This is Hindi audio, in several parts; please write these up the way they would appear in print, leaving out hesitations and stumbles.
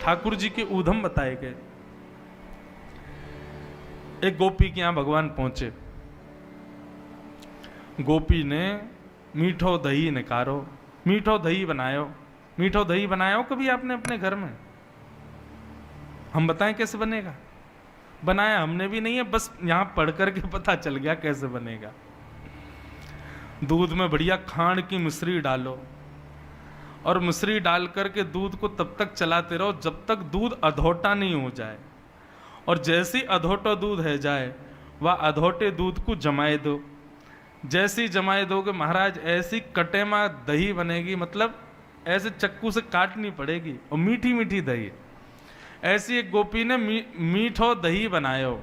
ठाकुर जी के ऊधम बताए गए। एक गोपी के यहां भगवान पहुंचे। गोपी ने मीठो दही निकारो, मीठो दही बनायो। मीठो दही बनायो कभी आपने अपने घर में? हम बताएं कैसे बनेगा? बनाया हमने भी नहीं है, बस यहां पढ़ करके पता चल गया कैसे बनेगा। दूध में बढ़िया खांड की मिश्री डालो और मिश्री डाल करके दूध को तब तक चलाते रहो जब तक दूध अधोटा नहीं हो जाए। और जैसी अधोटा दूध है जाए वह अधोटे दूध को जमाए दो। जैसी जमाए दोगे महाराज ऐसी कटेमा दही बनेगी, मतलब ऐसे चक्कू से काटनी पड़ेगी और मीठी मीठी दही। ऐसी एक गोपी ने मीठो दही बनायो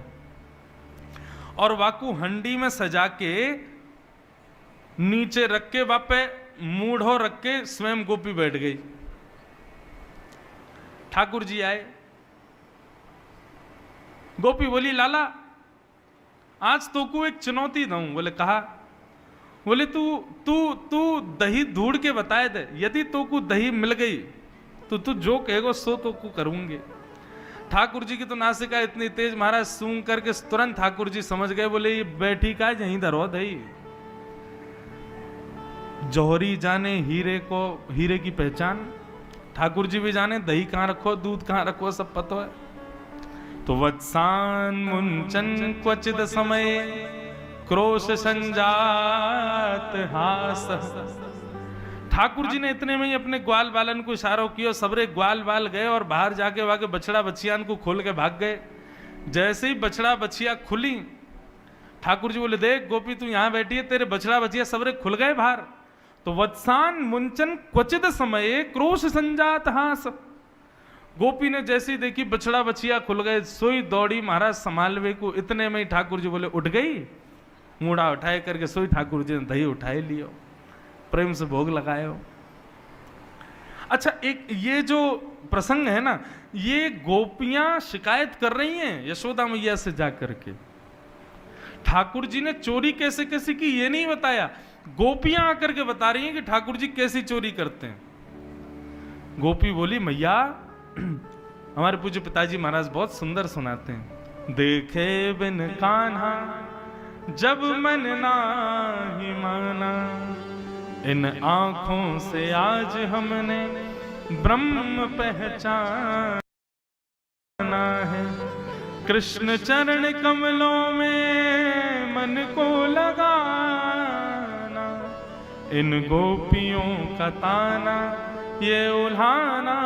और वाकू हंडी में सजा के नीचे रख के वापे मूढ़ो रख के स्वयं गोपी बैठ गई। ठाकुर जी आए। गोपी बोली लाला आज तो को एक चुनौती दूं। बोले कहा? बोले तू तू तू दही ढूंढ के बताए दे, यदि तो को दही मिल गई तो तू जो कहेगो सो तो को करूंगे। ठाकुर जी की तो नासिका इतनी तेज महाराज सूंघ करके तुरंत ठाकुर जी समझ गए। बोले ये बैठी का यहीं धरो दही। जौहरी जाने हीरे को, हीरे की पहचान। ठाकुर जी भी जाने दही कहां रखो, दूध कहां रखो, सब पता है। तो वत्सान मुंचन क्वचित समय क्रोश संजात हास। ठाकुर जी ने इतने में ही अपने ग्वाल बालन को इशारा किया, सबरे ग्वाल बाल गए और बाहर जाके वाके बछड़ा बछियान को खोल के भाग गए। जैसे ही बछड़ा बछिया खुली, ठाकुर जी बोले देख गोपी तू यहां बैठी है, तेरे बछड़ा बछिया सबरे खुल गए बाहर। तो वत्सान मुंचन क्वचित समय क्रोश संजात हास। गोपी ने जैसी देखी बछड़ा बछिया खुल गए, सोई दौड़ी महाराज संभालवे को। इतने में ही ठाकुर जी बोले उठ गई। मूड़ा उठाए करके सोई ठाकुर जी ने दही उठाए लियो, प्रेम से भोग लगायो। अच्छा एक ये जो प्रसंग है ना, ये गोपियां शिकायत कर रही हैं यशोदा मैया से जाकर के। ठाकुर जी ने चोरी कैसे कैसे की ये नहीं बताया, गोपियां आकर के बता रही हैं कि ठाकुर जी कैसी चोरी करते हैं। गोपी बोली मैया हमारे पूज्य पिताजी महाराज बहुत सुंदर सुनाते हैं। देखे बिन कान्हा जब मन नाही माना, इन आंखों से आज हमने ब्रह्म पहचाना है। कृष्ण चरण कमलों में मन को लगाना, इन गोपियों का ताना ये उल्हाना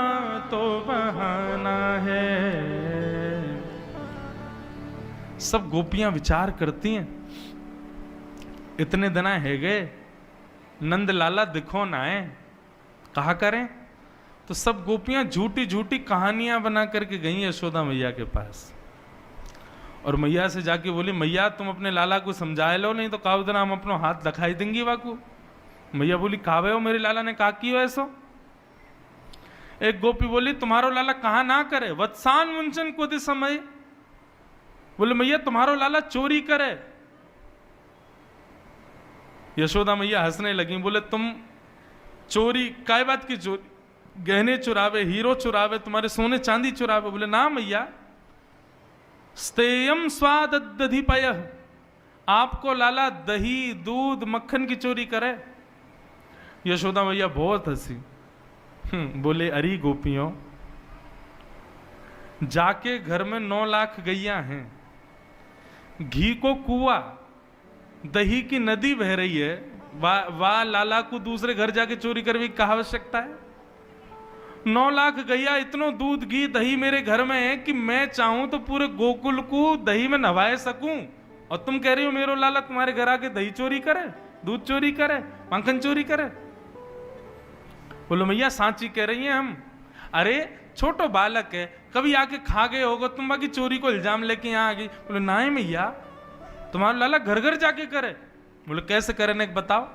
तो बहाना है। सब गोपियां विचार करती हैं, इतने दिना है गए नंद लाला दिखो ना है, कहा करें। तो सब गोपियां झूठी झूठी कहानियां बना करके गई यशोदा मैया के पास और मैया से जाके बोली मैया तुम अपने लाला को समझा लो, नहीं तो काउ दिन हम अपना हाथ दिखाई देंगी वाकू। मैया बोली कावे हो, मेरे लाला ने कहा की हो ऐसो। एक गोपी बोली तुम्हारो लाला कहा ना करे, वत्सान मुंचन को दे समय। बोले मैया तुम्हारो लाला चोरी करे। यशोदा मैया हंसने लगी, बोले तुम चोरी काय बात की चोरी, गहने चुरावे, हीरो चुरावे, तुम्हारे सोने चांदी चुरावे। बोले ना मैया, स्तेयम स्वाद दधिपय, आपको लाला दही दूध मक्खन की चोरी करे। यशोदा मैया बहुत हंसी। बोले अरे गोपियों, जाके घर में 9 लाख गैया हैं, घी को कुआ, दही की नदी बह रही है, वाह लाला को दूसरे घर जाके चोरी करने की क्या आवश्यकता है। 9 लाख गैया, इतनो दूध घी दही मेरे घर में है कि मैं चाहूं तो पूरे गोकुल को दही में नहवाए सकूं, और तुम कह रही हो मेरो लाला तुम्हारे घर आके दही चोरी करे, दूध चोरी करे, मक्खन चोरी करे। बोलो मैया सांची कह रही हैं हम। अरे छोटो बालक है, कभी आके खा गए होगा, तुम बाकी चोरी को इल्जाम लेके यहाँ आ गई। बोले ना है मैया, तुम्हारा लाला घर घर जाके करे। बोले कैसे करे ने बताओ।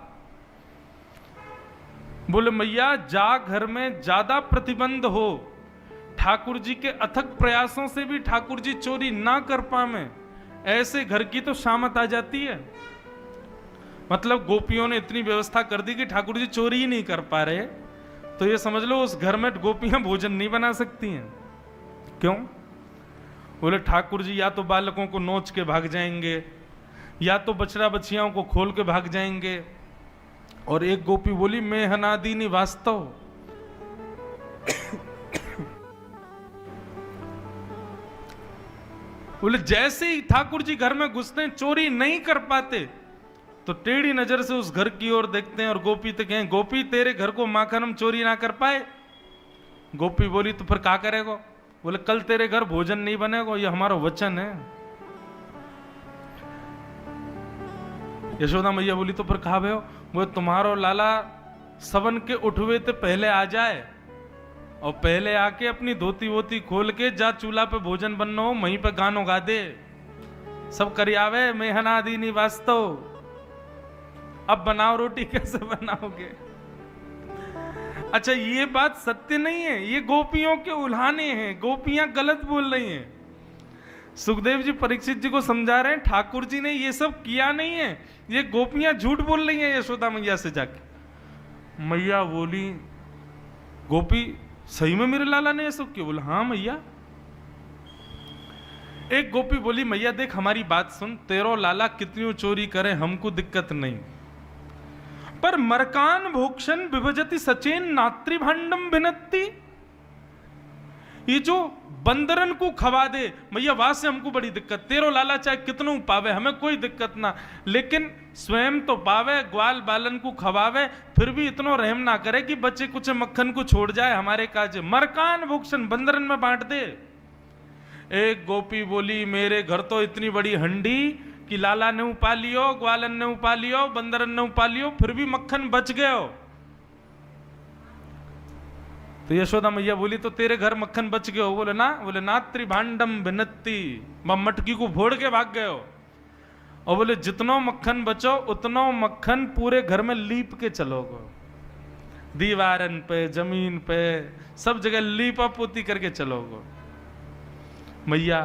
बोले मैया जा घर में ज्यादा प्रतिबंध हो, ठाकुर जी के अथक प्रयासों से भी ठाकुर जी चोरी ना कर पाए, ऐसे घर की तो शामत आ जाती है। मतलब गोपियों ने इतनी व्यवस्था कर दी कि ठाकुर जी चोरी ही नहीं कर पा रहे, तो ये समझ लो उस घर में गोपियां भोजन नहीं बना सकती हैं। क्यों? बोले ठाकुर जी या तो बालकों को नोच के भाग जाएंगे, या तो बछड़ा बछियाओं को खोल के भाग जाएंगे। और एक गोपी बोली मैं हनादीनी वास्तव। बोले जैसे ही ठाकुर जी घर में घुसते हैं, चोरी नहीं कर पाते, तो टेढ़ी नजर से उस घर की ओर देखते हैं और गोपी तो कहें गोपी तेरे घर को माखन हम चोरी ना कर पाए। गोपी बोली तो फिर क्या करेगा? बोले कल तेरे घर भोजन नहीं बनेगा, ये हमारा वचन है। यशोदा मैया बोली तो फिर कहा भयो? वो तुम्हारो लाला सवन के उठवे ते पहले आ जाए और पहले आके अपनी धोती वोती खोल के जा चूल्हा पे भोजन बनना हो, वहीं पे गानो गा दे, सब करियावे मैं हनादीनी वास्तव। अब बनाओ रोटी, कैसे बनाओगे? अच्छा ये बात सत्य नहीं है, ये गोपियों के उल्हाने हैं, गोपियां गलत बोल रही हैं। सुखदेव जी परीक्षित जी को समझा रहे हैं ठाकुर जी ने ये सब किया नहीं है, ये गोपियां झूठ बोल रही हैं यशोदा मैया से जाके। मैया बोली गोपी सही में मेरे लाला ने ये सब किया? बोला हाँ मैया। एक गोपी बोली मैया देख हमारी बात सुन, तेरो लाला कितनी चोरी करे हमको दिक्कत नहीं, पर मरकान भोक्षण विभजति सचेन नात्रिभांडम भिनत्ति, ये जो बंदरन को खवा दे मैया वहां से हमको बड़ी दिक्कत। तेरो लाला चाहे कितनों पावे हमें कोई दिक्कत ना, लेकिन स्वयं तो पावे, ग्वाल बालन को खवावे, फिर भी इतना रहम ना करे कि बच्चे कुछ मक्खन को छोड़ जाए हमारे काज। मरकान भोक्षण बंदरन में बांट दे। एक गोपी बोली मेरे घर तो इतनी बड़ी हंडी कि लाला ने उपा लियो, ग्वालन ने उपा लियो, बंदरन ने उपा लियो, फिर भी मक्खन बच गयो। तो यशोदा मैया बोली तो तेरे घर मक्खन बच गयो? बोले ना। बोले नात्री भांडम भिन्नति, मटकी को फोड़ के भाग गयो। और बोले जितनो मक्खन बचो उतनो मक्खन पूरे घर में लीप के चलोगे, दीवारन पे, जमीन पे, सब जगह लीपा पोती करके चलोगे। मैया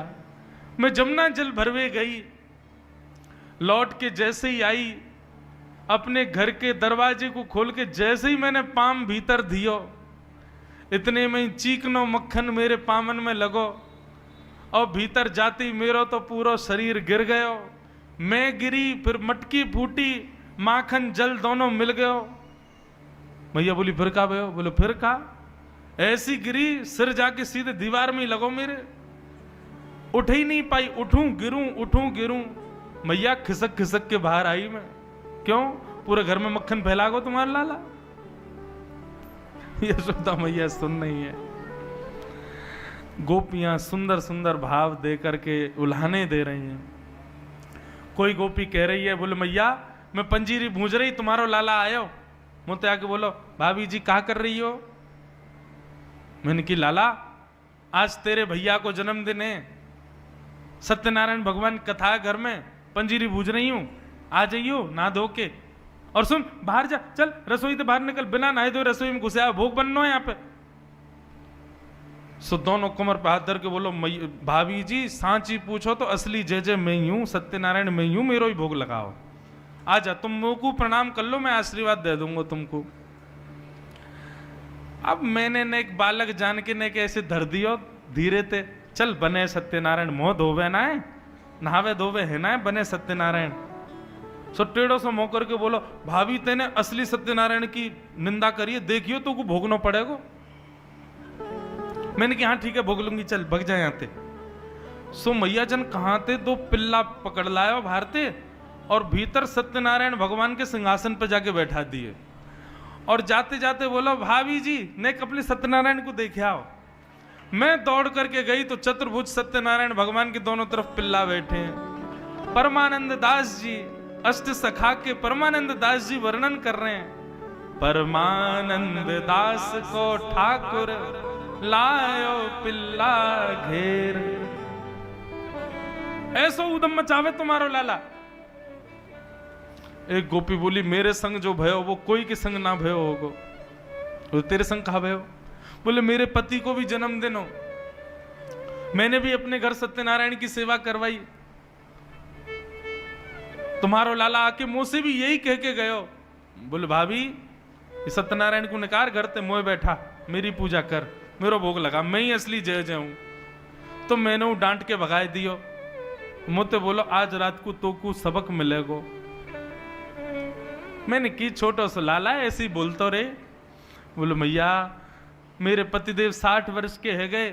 मैं जमुना जल भरवे गई, लौट के जैसे ही आई, अपने घर के दरवाजे को खोल के जैसे ही मैंने पाम भीतर दियो, इतने में ही चीकनो मक्खन मेरे पामन में लगो, और भीतर जाती मेरो तो पूरा शरीर गिर गयो। मैं गिरी, फिर मटकी फूटी, माखन जल दोनों मिल गयो। मैया बोली फिर का भयो? बोले फिर का, ऐसी गिरी सिर जाके सीधे दीवार में ही लगो मेरे, उठ ही नहीं पाई, उठूं गिरूं उठूं गिरूं। मैया खिसक खिसक के बाहर आई मैं। क्यों? पूरे घर में मक्खन फैला गो तुम्हारा लाला। यशोदा मैया सुन रही है। गोपियां सुंदर सुंदर भाव दे करके उल्हाने दे रही हैं। कोई गोपी कह रही है बोले मैया मैं पंजीरी भूंज रही, तुम्हारो लाला आयो, मुझे आके बोलो भाभी जी क्या कर रही हो? मैंने की लाला आज तेरे भैया को जन्मदिन है, सत्यनारायण भगवान कथा घर में, पंजीरी भूज रही हूं, आ जाइयो ना धो के। और सुन बाहर जा, चल रसोई से बाहर निकल, बिना नहाए धोए रसोई में घुसे, भोग बनना है यहाँ पे। सो दोनों कमर पे हाथ धर के बोलो भाभी जी सांची पूछो तो असली जय जय मैं ही हूं, सत्यनारायण मैं ही हूं, मेरो ही भोग लगाओ, आजा तुम मुंह को प्रणाम कर लो, मैं आशीर्वाद दे दूंगा तुमको। अब मैंने ने एक बालक जान के ने कैसे धर दियो धीरे ते, चल बने सत्यनारायण, मोह धोवे ना है, नहावे धोवे है ना है, बने सत्यनारायण। सो टेढ़ो से मोह करके बोलो भाभी तेने असली सत्यनारायण की निंदा करिए, देखियो तो को भोगना पड़ेगा। मैंने कहा हाँ ठीक है भोग लूंगी, चल भग जाए आते। सो मैया जन कहाँ थे, दो पिल्ला पकड़ लायो बाहर थे और भीतर सत्यनारायण भगवान के सिंहासन पर जाके बैठा दिए, और जाते जाते बोलो भाभी जी ने अपने सत्यनारायण को देखे आओ। मैं दौड़ करके गई तो चतुर्भुज सत्यनारायण भगवान के दोनों तरफ पिल्ला बैठे हैं। परमानंद दास जी, अष्ट सखा के परमानंद दास जी वर्णन कर रहे हैं, परमानंद दास को ठाकुर लायो पिल्ला घेर, ऐसो उदम मचावे तुम्हारो लाला। एक गोपी बोली मेरे संग जो भयो वो कोई के संग ना भयो होगो। बोले तेरे संग कहा भयो? बोले मेरे पति को भी जन्मदिन हो, मैंने भी अपने घर सत्यनारायण की सेवा करवाई, तुम्हारो लाला आके मुंह से भी यही कह के गयो। बोले भाभी सत्यनारायण को निकार घर ते मोए बैठा, मेरी पूजा कर, मेरो भोग लगा, मैं ही असली जय जय हूं। तो मैंने वो डांट के भगाए दियो। मुझे बोलो आज रात को तो को सबक मिलेगो। मैंने की छोटो सो लाला ऐसे ही बोलतो रे। बोलो मैया मेरे पतिदेव 60 वर्ष के है गए,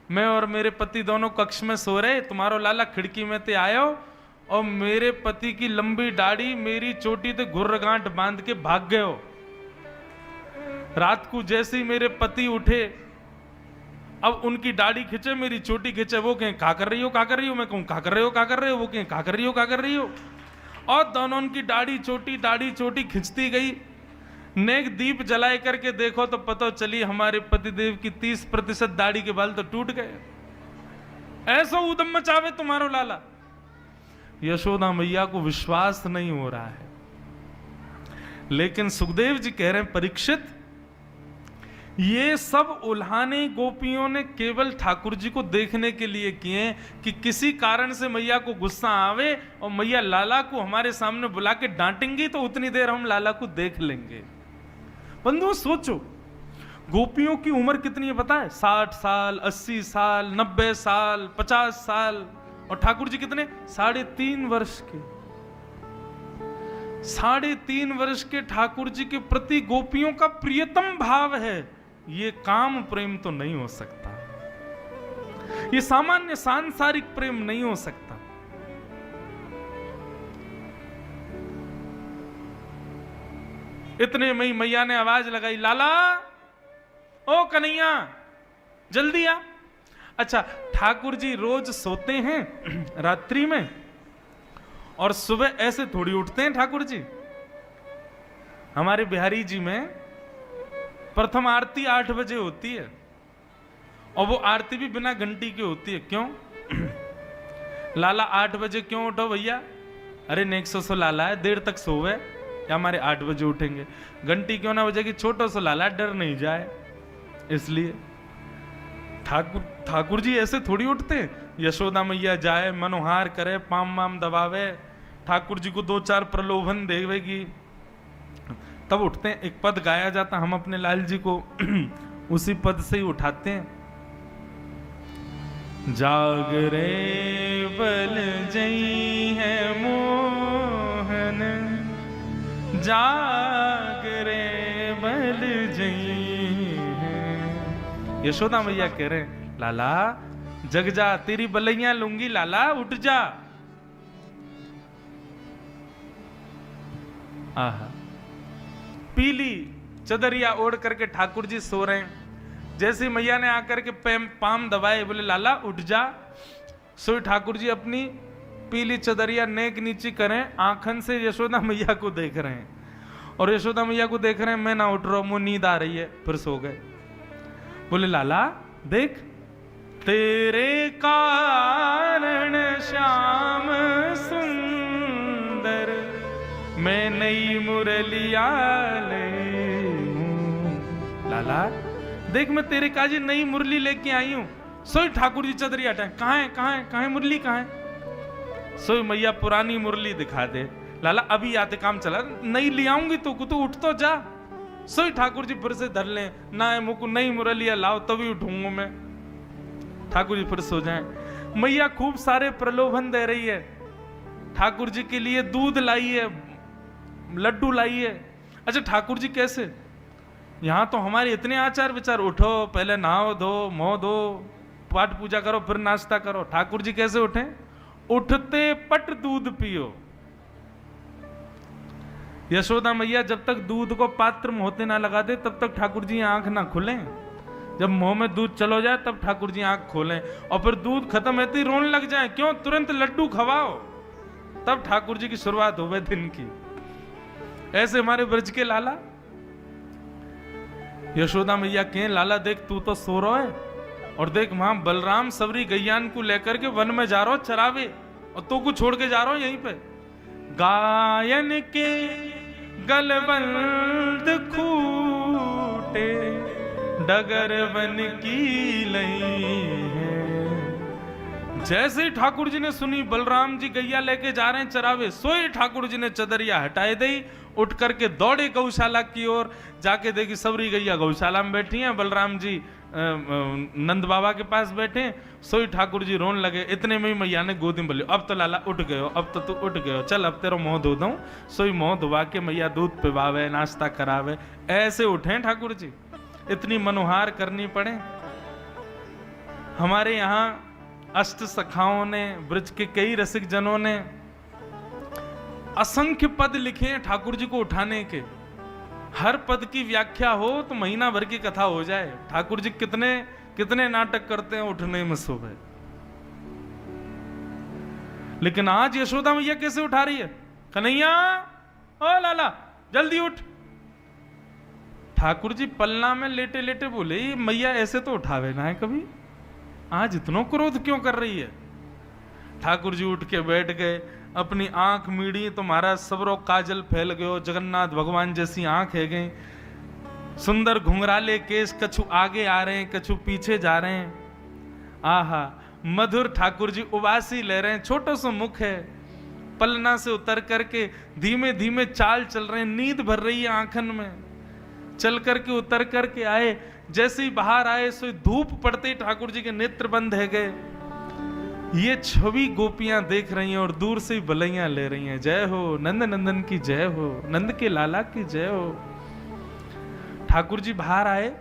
मैं और मेरे पति दोनों कक्ष में सो रहे, तुम्हारो लाला खिड़की में ते आयो और मेरे पति की लंबी दाढ़ी मेरी चोटी ते घुर्रगांठ बांध के भाग गयो। रात को जैसे ही मेरे पति उठे, अब उनकी दाढ़ी खींचे मेरी चोटी खींचे, वो कहें क्या कर रही हो क्या कर रही हो, मैं कहूं क्या कर रहे हो क्या कर रहे हो, वो कहें क्या कर रही हो क्या कर रही हो, और दोनों उनकी दाढ़ी चोटी खिंचती गई। नेक दीप जलाए करके देखो तो पता चली हमारे पतिदेव की 30% दाढ़ी के बाल तो टूट गए। ऐसा उदम मचावे तुम्हारो लाला। यशोदा मैया को विश्वास नहीं हो रहा है, लेकिन सुखदेव जी कह रहे हैं परीक्षित ये सब उल्हाने गोपियों ने केवल ठाकुर जी को देखने के लिए किए कि किसी कारण से मैया को गुस्सा आवे और मैया लाला को हमारे सामने बुला के डांटेंगी तो उतनी देर हम लाला को देख लेंगे। बंधुओं सोचो गोपियों की उम्र कितनी है पता है? 60 साल, 80 साल, 90 साल, 50 साल, और ठाकुर जी कितने? 3.5 वर्ष के। 3.5 वर्ष के ठाकुर जी के प्रति गोपियों का प्रियतम भाव है। ये काम प्रेम तो नहीं हो सकता, ये सामान्य सांसारिक प्रेम नहीं हो सकता। इतने में मैया ने आवाज लगाई, लाला ओ कन्हैया जल्दी आ। अच्छा ठाकुर जी रोज सोते हैं रात्रि में और सुबह ऐसे थोड़ी उठते हैं ठाकुर जी। हमारे बिहारी जी में प्रथम आरती 8 बजे होती है और वो आरती भी बिना घंटी की होती है। क्यों? लाला 8 बजे क्यों उठो भैया? अरे नेक सो लाला है, देर तक सोवे या हमारे 8 बजे उठेंगे, घंटी क्यों ना बजेगी, छोटो सो लाला डर नहीं जाए इसलिए। ठाकुर जी ऐसे थोड़ी उठते। यशोदा मैया जाए मनोहार करे, पाम माम दबावे, ठाकुर जी को 2-4 प्रलोभन देवेगी तब उठते हैं। एक पद गाया जाता, हम अपने लाल जी को उसी पद से ही उठाते हैं। जागरे बल जई है मोहन, जागरे बल जई है। यशोदा मैया कह रहे हैं लाला जग जा, तेरी बलैया लूंगी लाला, उठ जा। आहा पीली चदरिया ओढ़ करके ठाकुर जी सो रहे हैं। जैसे मैया ने आकर के पाम दबाए, बोले लाला उठ जा। सो ठाकुर जी अपनी पीली चदरिया नेक नीची करें, आंखन से यशोदा मैया को देख रहे हैं और यशोदा मैया को देख रहे हैं, मैं ना उठ रहा हूं, मुझे नींद आ रही है, फिर सो गए। बोले लाला देख तेरे कारण श्याम सुंदर मैं नई मुरलिया ले हूं। लाला देख मैं तेरे काजी नई मुरली लेके आई हूं। सोई ठाकुर जी चदरी हटाए, कहां है मुरली कहां है? सोई मैया पुरानी मुरली दिखा दे। लाला अभी आते काम चला, नई ले आऊंगी तो उठ तो जा। सोई ठाकुर जी फिर से धर ले, ना है मुझको नई मुरलिया लाओ तभी उठूंगा मैं। ठाकुर जी फिर सो जाएं। मैया खूब सारे प्रलोभन दे रही है, ठाकुर जी के लिए दूध लाई है, लड्डू लाई है। अच्छा ठाकुर जी कैसे? यहां तो हमारे इतने आचार विचार, उठो पहले नहाओ धो मुंह धो पाठ पूजा करो फिर नाश्ता करो। ठाकुर जी कैसे उठे? उठते पट दूध पियो। यशोदा मैया जब तक दूध को पात्र मुंह होते ना लगा दे तब तक ठाकुर जी आंख ना खुलें। जब मुंह में दूध चलो जाए तब ठाकुर जी आंख खोलें, और फिर दूध खत्म होते ही रोने लग जाए। क्यों? तुरंत लड्डू खवाओ, तब ठाकुर जी की शुरुआत हो गई दिन की। ऐसे हमारे ब्रज के लाला। यशोदा मैया कहें लाला देख तू तो सो रहा है, और देख वहां बलराम सबरी गैयान को लेकर के वन में जा रहा हो चरावे, और तू को छोड़ के जा रहा हो यहीं पे। गायन के गलबंद खूटे डगर वन की लई है। जैसे ही ठाकुर जी ने सुनी बलराम जी गैया लेके जा रहे हैं चरावे, सोई ठाकुर जी ने चदरिया हटाए दी, उठ करके दौड़े गौशाला की ओर। जाके देखी सबरी गैया गौशाला में बैठी हैं, बलराम जी नंद बाबा के पास बैठे, सोई ठाकुर जी रोन लगे। इतने में ही मैया ने गोदी में बोली, अब तो लाला उठ गयो, अब तो तू उठ गयो, चल अब तेरा मुंह धो दूं। सोई मुंह धुआ के मैया दूध पिवावे, नाश्ता करावे। ऐसे उठे ठाकुर जी, इतनी मनोहार करनी पड़े। हमारे यहाँ अष्ट सखाओं ने, ब्रज के कई रसिक जनों ने असंख्य पद लिखे हैं ठाकुर जी को उठाने के। हर पद की व्याख्या हो तो महीना भर की कथा हो जाए। ठाकुर जी कितने कितने नाटक करते हैं उठने में सुबह। लेकिन आज यशोदा मैया कैसे उठा रही है? कन्हैया, ओ लाला जल्दी उठ। ठाकुर जी पलना में लेटे लेटे बोले, मैया ऐसे तो उठावे ना है कभी, आज इतना क्रोध क्यों कर रही है? ठाकुर जी उठ के बैठ गए, अपनी आंख मीड़ी तो महाराज सबरो काजल फैल गयो, जगन्नाथ भगवान जैसी आंख है गई। सुंदर घुंघराले केस, कछु आगे आ रहे हैं, कछु पीछे जा रहे हैं। आहा, मधुर ठाकुर जी उबासी ले रहे हैं, छोटो सा मुख है। पलना से उतर करके धीमे धीमे चाल चल रहे हैं, नींद भर रही है आंखन में। चल करके उतर करके आए, जैसे ही बाहर आए सो धूप पड़ते ठाकुर जी के नेत्र बंद है गए। ये छवि गोपियां देख रही हैं और दूर से ही बलैया ले रही हैं, जय हो नंद नंदन की जय हो, नंद के लाला की जय हो। ठाकुर जी बाहर आए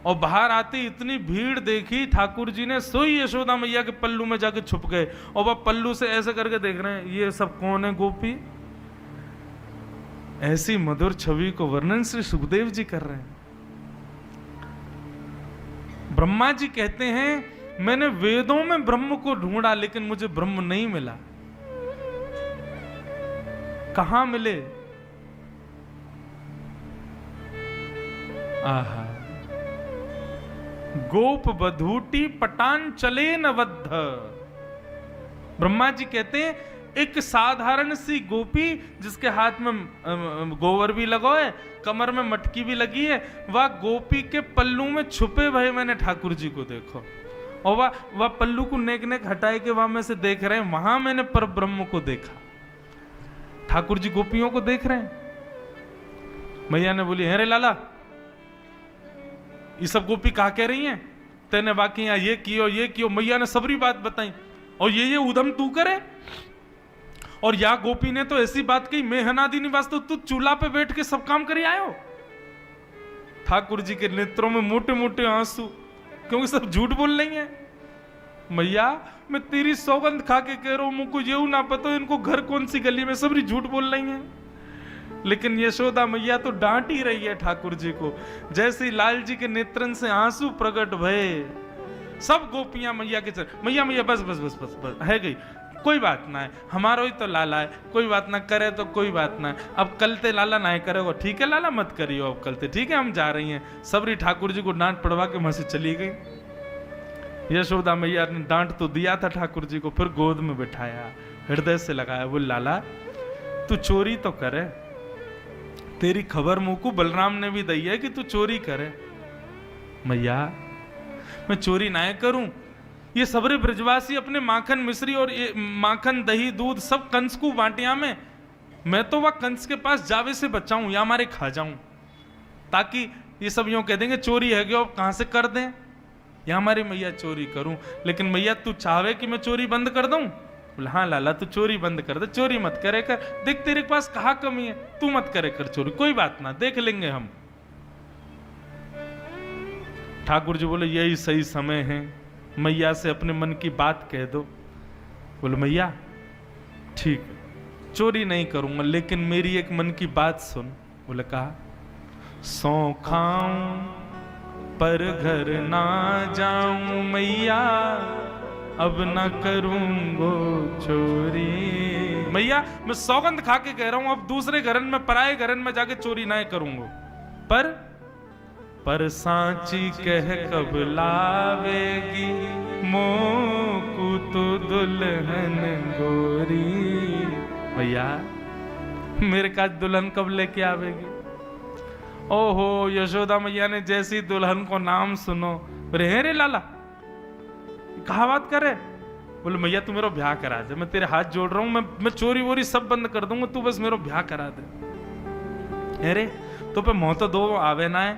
और बाहर आते इतनी भीड़ देखी, ठाकुर जी ने सोई यशोदा मैया के पल्लू में जाके छुप गए और वह पल्लू से ऐसे करके देख रहे हैं, ये सब कौन है गोपी? ऐसी मधुर छवि को वर्णन श्री सुखदेव जी कर रहे हैं। ब्रह्मा जी कहते हैं, मैंने वेदों में ब्रह्म को ढूंढा लेकिन मुझे ब्रह्म नहीं मिला। कहां मिले? आहा, गोप बधूटी पटान चले न बद्ध। ब्रह्मा जी कहते हैं, एक साधारण सी गोपी जिसके हाथ में गोबर भी लगा है, कमर में मटकी भी लगी है, वह गोपी के पल्लू में छुपे भय मैंने ठाकुर जी को देखो। और वह पल्लू को नेक नेक हटाए के वहां में से देख रहे हैं, वहां मैंने पर ब्रह्म को देखा। ठाकुर जी गोपियों को देख रहे हैं। मैया ने बोली, अरे लाला ये सब गोपी कहा कह रही हैं? तेने बाकी यहाँ ये कियो ये कियो। मैया ने सबरी बात बताई, और ये उधम तू करे। और या गोपी ने तो ऐसी बात कही, मैं हनादि निवास, तो तू चूल्हा पे बैठ के सब काम करी आयो। ठाकुर जी के नेत्रों में मोटे मोटे आंसू, क्योंकि सब झूठ बोल रही हैं। मैया मैं तेरी सौगंध खा के कह रहा हूं, मुझको ये ना पता इनको घर कौन सी गली में, सबरी झूठ बोल रही हैं। लेकिन यशोदा मैया तो डांट ही रही है ठाकुर जी को। जैसे ही लाल जी के नेत्रन से आंसू प्रकट भये, सब गोपियां मैया के चल, मैया मैया बस बस बस बस बस है गई, कोई बात ना है, हमारो ही तो लाला है, कोई बात ना करे तो कोई बात ना है। अब कल ते लाला ना करेगा, ठीक है लाला मत करियो अब कल ते, ठीक है हम जा रही हैं। सबरी ठाकुर जी को डांट पड़वा के वहां से चली गई। यशोदा मैया ने डांट तो दिया था ठाकुर जी को, फिर गोद में बिठाया, हृदय से लगाया, बोल लाला तू चोरी तो करे, तेरी खबर मुंह को बलराम ने भी दी है कि तू चोरी करे। मैया मैं चोरी ना करूं, ये सबरे ब्रजवासी अपने माखन मिश्री और ये माखन दही दूध सब कंस को बांटिया में, मैं तो वह कंस के पास जावे से बचाऊं या हमारे खा जाऊं, ताकि ये सब यूं कह देंगे चोरी है कि कहां से कर दें, या हमारी मैया चोरी करूं। लेकिन मैया तू चाहे कि मैं चोरी बंद कर दूं? बोले हाँ लाला तू चोरी बंद कर दे, चोरी मत करे कर, देख तेरे पास कहाँ कमी है, तू मत करे कर चोरी, कोई बात ना देख लेंगे हम। ठाकुर जी बोले यही सही समय है, मैया से अपने मन की बात कह दो। बोले मैया ठीक है चोरी नहीं करूंगा, लेकिन मेरी एक मन की बात सुन। बोले कहा, सौ खाऊं पर घर ना जाऊं मैया, अब ना करूंगो चोरी। मैया मैं सौगंध खा के कह रहा हूं, अब दूसरे घरन में पराए घरन में जाके चोरी ना करूंगो। पर सांची कह कब लावेगी, मोकू तो दुल्हन गोरी। भैया मेरे का दुल्हन कब लेके आवेगी? ओहो यशोदा मैया ने जैसी दुल्हन को नाम सुनो, रे रे लाला कहा बात करे। बोले मैया तू मेरा ब्याह करा दे, मैं तेरे हाथ जोड़ रहा हूं, मैं चोरी वोरी सब बंद कर दूंगा, तू बस मेरा ब्याह करा दे। अरे तो पे मोह तो दो आवे ना है,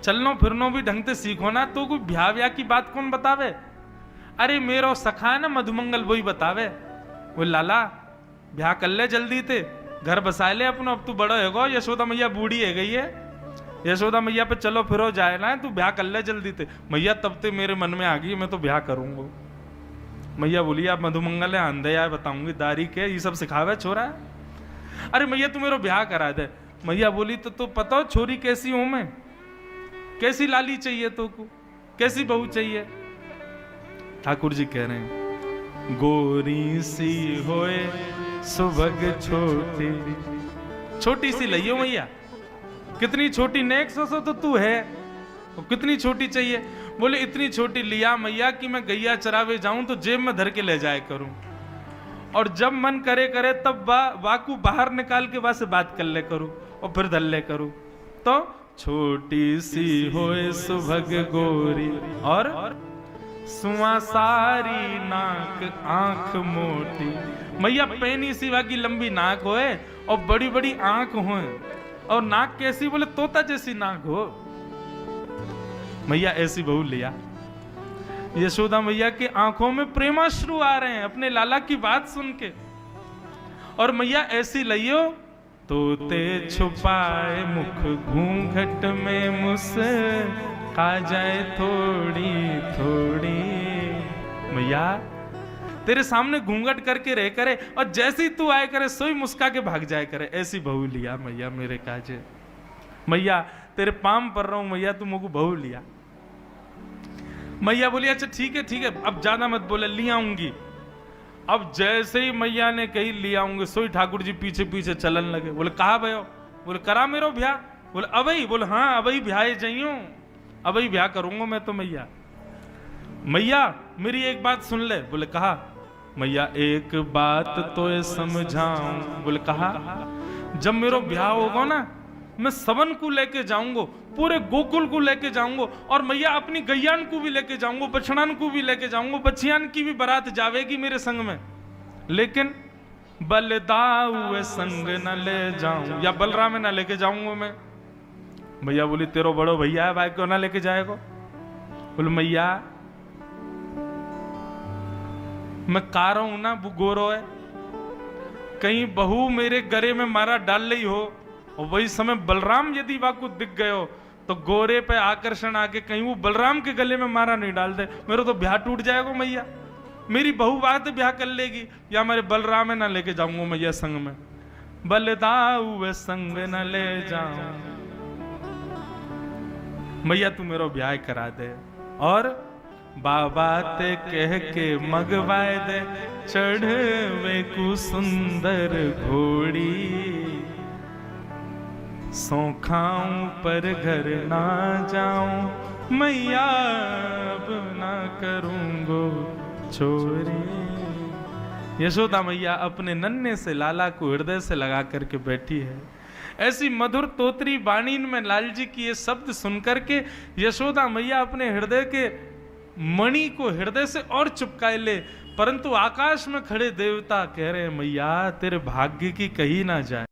चलनो फिरनो भी ढंग से सीखो ना, तो कोई ब्याह व्याह की बात कौन बतावे? अरे मेरो सखा है ना मधुमंगल, वही बतावे। वो लाला ब्याह कर ले जल्दी ते, घर बसा ले अपनो, अब तू बड़ो है, यशोदा मैया बूढ़ी है गई है, यशोदा मैया पे चलो फिरो जाए ना, तू ब्याह कर ले जल्दी ते। मैया तब ते मेरे मन में आ गई, मैं तो ब्याह करूंगा। मैया बोली आप मधुमंगल है, अंधे यार बताऊंगी दारी के, ये सब सिखावे छोरा। अरे मैया तू मेरा ब्याह करा दे। मैया बोली तो पता हो छोरी कैसी हूं मैं, कैसी लाली चाहिए तो को, कैसी बहू चाहिए? ठाकुर जी कह रहे हैं गोरी सी होए सुभग छोटी, छोटी सी लइयो मैया, कितनी छोटी, नेक सो तो तू है, कितनी छोटी चाहिए? बोले इतनी छोटी लिया मैया कि मैं गैया चरावे जाऊं तो जेब में धर के ले जाए करूं, और जब मन करे करे तब वाकू बाहर निकाल के से बात कर ले करूं और फिर धर ले करूं। तो छोटी सी होए सुभग गोरी और सुआ सारी नाक आंख मोटी। मैया पैनी सी वाकी लंबी नाक होए और बड़ी बड़ी आंख होए, और नाक कैसी? बोले तोता जैसी नाक हो। मैया ऐसी बहू लिया। यशोदा मैया की आंखों में प्रेमाश्रु आ रहे हैं अपने लाला की बात सुन के, और मैया ऐसी लियो तोते छुपाए मुख घूंघट में मुस्का जाए थोड़ी थोड़ी। मैया तेरे सामने घूंघट करके रह करे और जैसे ही तू आए करे सोई मुस्का के भाग जाए करे, ऐसी बहू लिया मैया मेरे काजे। मैया तेरे पाम पर रहा हूं मैया, तू मुझको बहू लिया। मैया बोली अच्छा ठीक है अब ज्यादा मत बोले, ले आऊंगी। अब जैसे ही मैया ने कही ले आऊंगी, सोई ठाकुर जी पीछे पीछे चलन लगे। बोले कहा भयो? बोले करा मेरो ब्याह। बोले अबई? बोले हाँ अबई ब्याह जाइयो, अबई ब्याह करूंगा मैं तो मैया। मैया मेरी एक बात सुन ले। बोले कहा? मैया एक बात तो समझाऊं। बोले कहा? जब मेरो ब्याह होगा ना, मैं सबन को लेके जाऊंगा, पूरे गोकुल को लेके जाऊंगा, और मैया अपनी गैयान को भी लेके जाऊंगा, बछड़ान को भी लेके जाऊंगा, बछियान की भी बारात जावेगी मेरे संग में, लेकिन बलदाऊ संग न ले जाऊं, या बलराम में ना लेके जाऊंगा मैं। मैया बोली तेरो बड़ो भैया है भाई, क्यों ना लेके जाएगा? बोले मैया मैं कारो हूं ना, वो गोरो है, कहीं बहू मेरे गले में मारा डाल ली हो, और वही समय बलराम यदि वाकू दिख गए हो तो गोरे पे आकर्षण आके कहीं वो बलराम के गले में मारा नहीं डाल दे, मेरा तो ब्याह टूट जाएगा मैया। मेरी बहू बात ब्याह कर लेगी, या मेरे बलराम ना लेके जाऊंगा मैया संग में, बलदाऊ संग न ले जाऊं। मैया तू मेरा ब्याह करा दे, और बाबा ते कह के मगवाए दे चढ़वे को सुंदर घोड़ी। सो खाऊं पर घर ना जाऊं मैया, अब ना करूंगो चोरी। यशोदा मैया अपने नन्हे से लाला को हृदय से लगा करके बैठी है। ऐसी मधुर तोतरी बाणी में लाल जी की ये शब्द सुनकर के यशोदा मैया अपने हृदय के मणि को हृदय से और चिपकाए ले, परंतु आकाश में खड़े देवता कह रहे हैं मैया तेरे भाग्य की कही ना जाए।